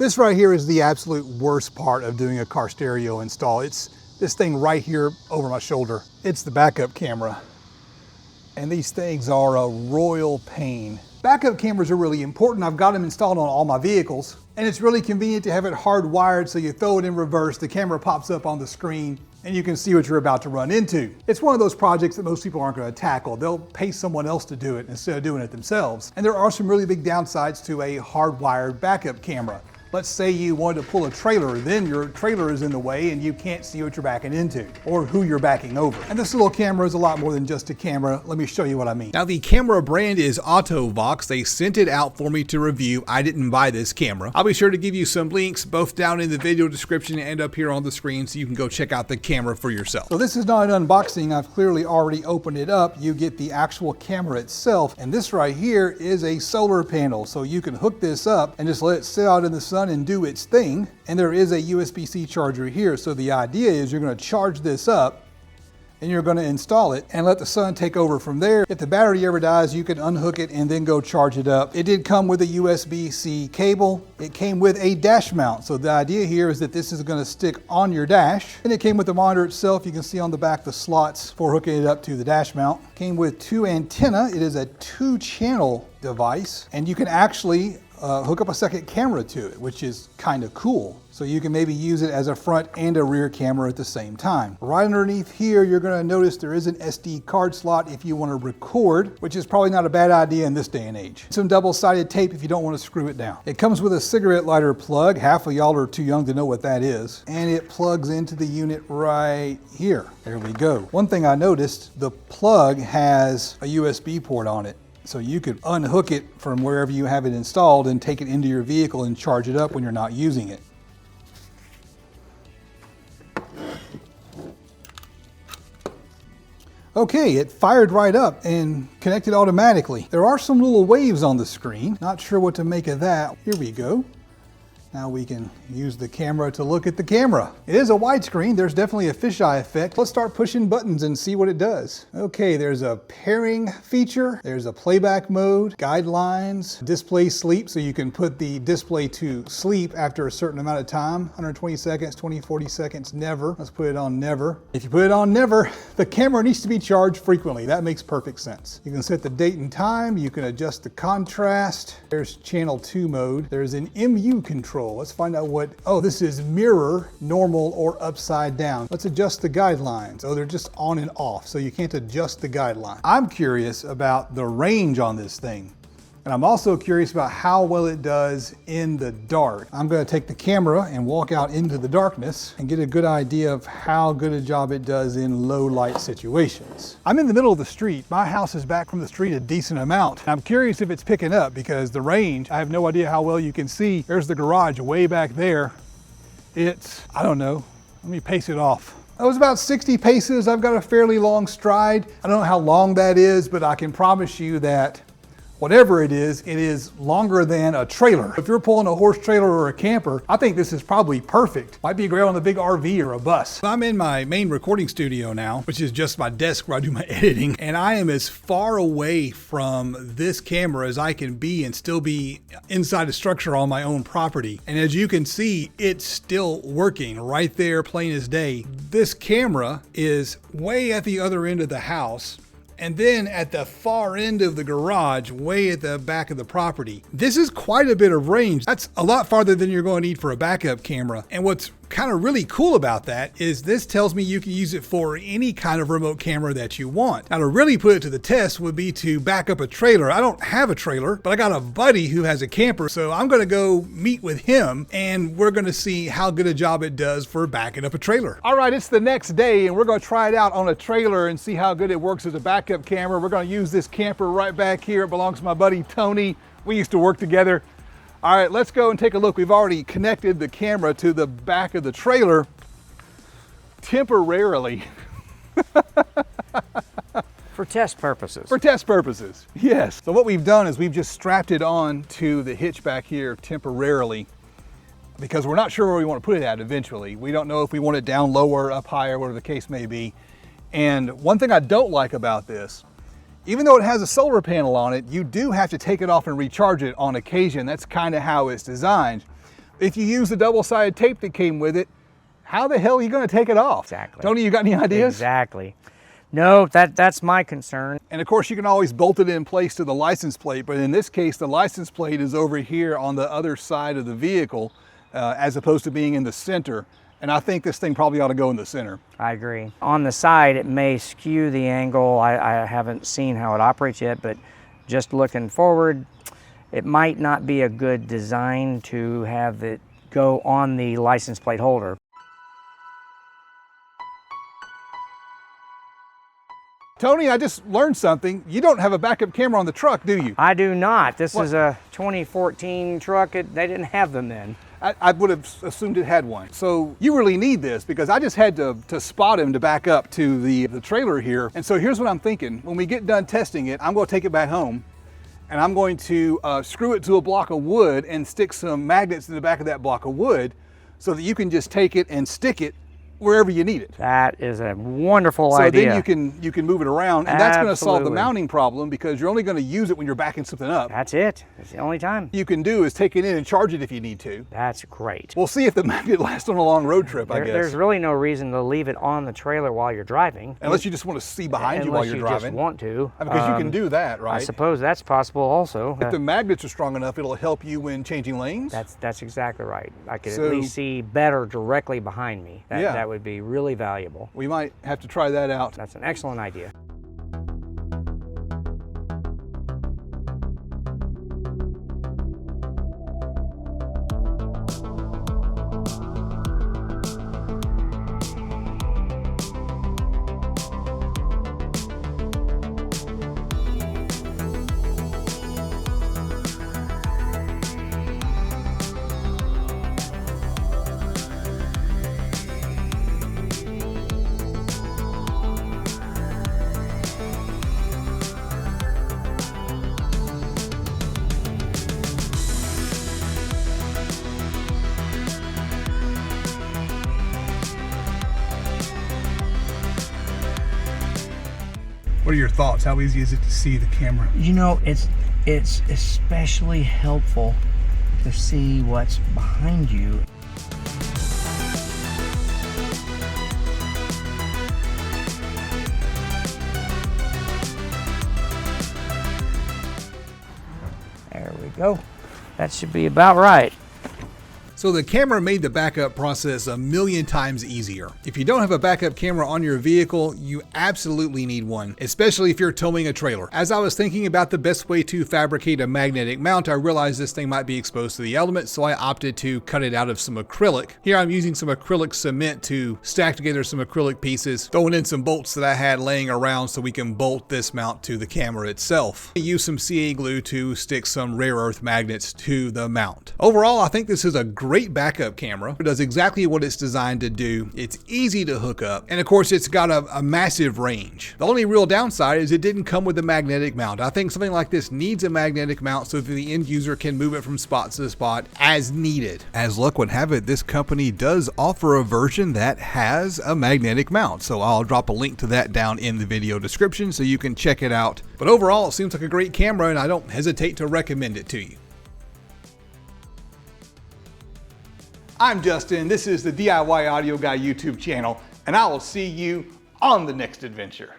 This right here is the absolute worst part of doing a car stereo install. It's this thing right here over my shoulder. It's the backup camera. And these things are a royal pain. Backup cameras are really important. I've got them installed on all my vehicles, and it's really convenient to have it hardwired so you throw it in reverse, the camera pops up on the screen, and you can see what you're about to run into. It's one of those projects that most people aren't going to tackle. They'll pay someone else to do it instead of doing it themselves. And there are some really big downsides to a hardwired backup camera. Let's say you wanted to pull a trailer, then your trailer is in the way and you can't see what you're backing into or who you're backing over. And this little camera is a lot more than just a camera. Let me show you what I mean. Now the camera brand is Auto-Vox. They sent it out for me to review. I didn't buy this camera. I'll be sure to give you some links both down in the video description and up here on the screen so you can go check out the camera for yourself. So this is not an unboxing. I've clearly already opened it up. You get the actual camera itself, and this right here is a solar panel. So you can hook this up and just let it sit out in the sun and do its thing. And there is a USB-C charger here. So the idea is you're going to charge this up and you're going to install it and let the sun take over from there. If the battery ever dies, you can unhook it and then go charge it up. It did come with a USB-C cable. It came with a dash mount. So the idea here is that this is going to stick on your dash. And it came with the monitor itself. You can see on the back the slots for hooking it up to the dash mount. Came with 2 antennas. It is a 2-channel device, and you can actually hook up a second camera to it, which is kind of cool. So you can maybe use it as a front and a rear camera at the same time. Right underneath here, you're going to notice there is an SD card slot if you want to record, which is probably not a bad idea in this day and age. Some double-sided tape if you don't want to screw it down. It comes with a cigarette lighter plug. Half of y'all are too young to know what that is. And it plugs into the unit right here. There we go. One thing I noticed, the plug has a USB port on it. So you could unhook it from wherever you have it installed and take it into your vehicle and charge it up when you're not using it. Okay, it fired right up and connected automatically. There are some little waves on the screen. Not sure what to make of that. Here we go. Now we can use the camera to look at the camera. It is a widescreen. There's definitely a fisheye effect. Let's start pushing buttons and see what it does. Okay, there's a pairing feature. There's a playback mode, guidelines, display sleep, so you can put the display to sleep after a certain amount of time. 120 seconds, 20, 40 seconds, never. Let's put it on never. If you put it on never, the camera needs to be charged frequently. That makes perfect sense. You can set the date and time. You can adjust the contrast. There's channel 2 mode. There's an MU control. Let's find out what, oh, this is mirror, normal, or upside down. Let's adjust the guidelines. Oh, they're just on and off, so you can't adjust the guideline. I'm curious about the range on this thing. And I'm also curious about how well it does in the dark. I'm going to take the camera and walk out into the darkness and get a good idea of how good a job it does in low light situations. I'm in the middle of the street. My house is back from the street a decent amount. I'm curious if it's picking up because the range, I have no idea how well you can see. There's the garage way back there. It's, I don't know, let me pace it off. That was about 60 paces. I've got a fairly long stride. I don't know how long that is, but I can promise you that whatever it is longer than a trailer. If you're pulling a horse trailer or a camper, I think this is probably perfect. Might be great on a big RV or a bus. I'm in my main recording studio now, which is just my desk where I do my editing. And I am as far away from this camera as I can be and still be inside a structure on my own property. And as you can see, it's still working right there, plain as day. This camera is way at the other end of the house. And then at the far end of the garage, way at the back of the property. This is quite a bit of range. That's a lot farther than you're going to need for a backup camera. And what's kind of really cool about that is this tells me you can use it for any kind of remote camera that you want. Now to really put it to the test would be to back up a trailer. I don't have a trailer, but I got a buddy who has a camper. So I'm going to go meet with him and we're going to see how good a job it does for backing up a trailer. All right, it's the next day and we're going to try it out on a trailer and see how good it works as a backup camera. We're going to use this camper right back here. It belongs to my buddy Tony. We used to work together. All right, let's go and take a look. We've already connected the camera to the back of the trailer temporarily. For test purposes. For test purposes, yes. So what we've done is we've just strapped it on to the hitch back here temporarily because we're not sure where we want to put it at eventually. We don't know if we want it down lower, up higher, whatever the case may be. And one thing I don't like about this, even though it has a solar panel on it, you do have to take it off and recharge it on occasion. That's kind of how it's designed. If you use the double-sided tape that came with it, how the hell are you going to take it off? Exactly. Tony, you got any ideas? Exactly. No, that's my concern. And of course, you can always bolt it in place to the license plate, but in this case, the license plate is over here on the other side of the vehicle, as opposed to being in the center. And I think this thing probably ought to go in the center. I agree. On the side, it may skew the angle. I haven't seen how it operates yet, but just looking forward, it might not be a good design to have it go on the license plate holder. Tony, I just learned something. You don't have a backup camera on the truck, do you? I do not. This is a 2014 truck. They didn't have them then. I would have assumed it had one. So you really need this, because I just had to spot him to back up to the trailer here. And so here's what I'm thinking. When we get done testing it, I'm going to take it back home, and I'm going to screw it to a block of wood and stick some magnets in the back of that block of wood so that you can just take it and stick it wherever you need it. That is a wonderful idea. idea. So then you can move it around, and that's going to solve the Absolutely. mounting problem, because you're only going to use it when you're backing something up. That's it. It's the only time. You can do is take it in and charge it if you need to. That's great. We'll see if the magnet lasts on a long road trip, I guess. There's really no reason to leave it on the trailer while you're driving. Unless you just want to see behind you while you're Unless you driving. just want to. Because you can do that, right? I suppose that's possible also. If the magnets are strong enough, it'll help you when changing lanes. That's exactly right. I could So- at least see better directly behind me. Yeah. That would be really valuable. We might have to try that out. That's an excellent idea. What are your thoughts? How easy is it to see the camera? You know, it's especially helpful to see what's behind you. There we go. That should be about right. So the camera made the backup process a million times easier. If you don't have a backup camera on your vehicle, you absolutely need one, especially if you're towing a trailer. As I was thinking about the best way to fabricate a magnetic mount, I realized this thing might be exposed to the elements, so I opted to cut it out of some acrylic. Here I'm using some acrylic cement to stack together some acrylic pieces, throwing in some bolts that I had laying around so we can bolt this mount to the camera itself. I used some CA glue to stick some rare earth magnets to the mount. Overall, I think this is a great backup camera. It does exactly what it's designed to do. It's easy to hook up, and of course it's got a massive range. The only real downside is it didn't come with a magnetic mount. I think something like this needs a magnetic mount so that the end user can move it from spot to spot as needed. As luck would have it, this company does offer a version that has a magnetic mount, so I'll drop a link to that down in the video description so you can check it out. But overall, it seems like a great camera, and I don't hesitate to recommend it to you. I'm Justin, this is the DIY Audio Guy YouTube channel, and I will see you on the next adventure.